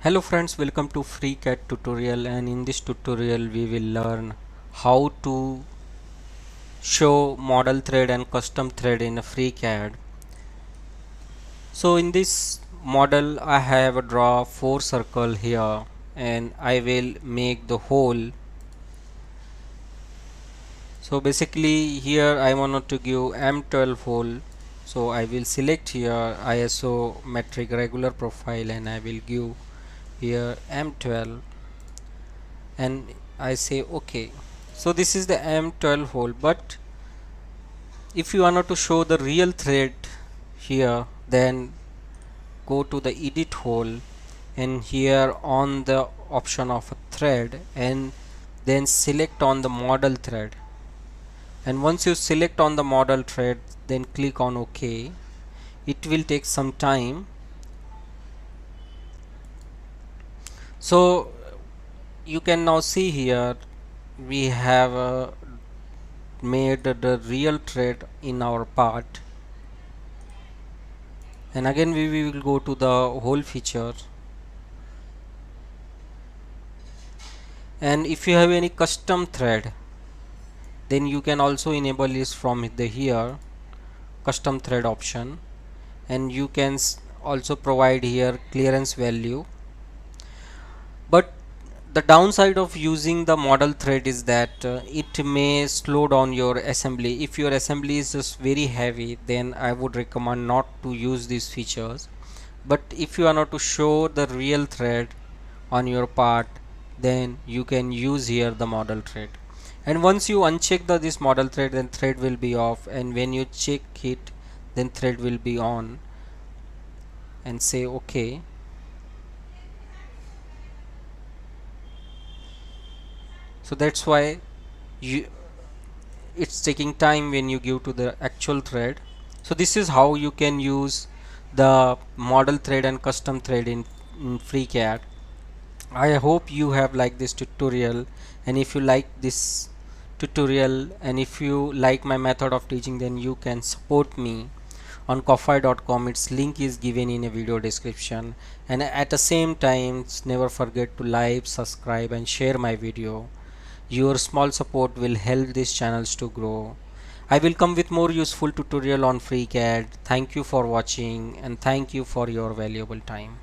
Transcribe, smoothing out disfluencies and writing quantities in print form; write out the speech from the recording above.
Hello friends, welcome to FreeCAD tutorial, and in this tutorial we will learn how to show model thread and custom thread in a FreeCAD. So in this model I have a draw 4 circle here and I will make the hole. So basically here I wanted to give M12 hole, so I will select here ISO metric regular profile and I will give here M12 and I say OK. So this is the M12 hole, but if you want to show the real thread here, then go to the edit hole and here on the option of a thread and then select on the model thread, and once you select on the model thread then click on OK. It will take some time. So you can now see here we have made the real thread in our part, and again we will go to the whole feature, and if you have any custom thread then you can also enable this from the here custom thread option, and you can also provide here clearance value. But the downside of using the model thread is that it may slow down your assembly. If your assembly is just very heavy, then I would recommend not to use these features. But if you are not to show the real thread on your part, then you can use here the model thread. And once you uncheck this model thread, then thread will be off, and when you check it, then thread will be on, and say OK. So that's why you it's taking time when you give to the actual thread. So this is how you can use the model thread and custom thread in FreeCAD. I hope you have liked this tutorial, and if you like this tutorial and if you like my method of teaching, then you can support me on ko-fi.com. Its link is given in a video description, and at the same time never forget to like, subscribe and share my video. Your small support will help these channels to grow. I will come with more useful tutorial on FreeCAD. Thank you for watching and thank you for your valuable time.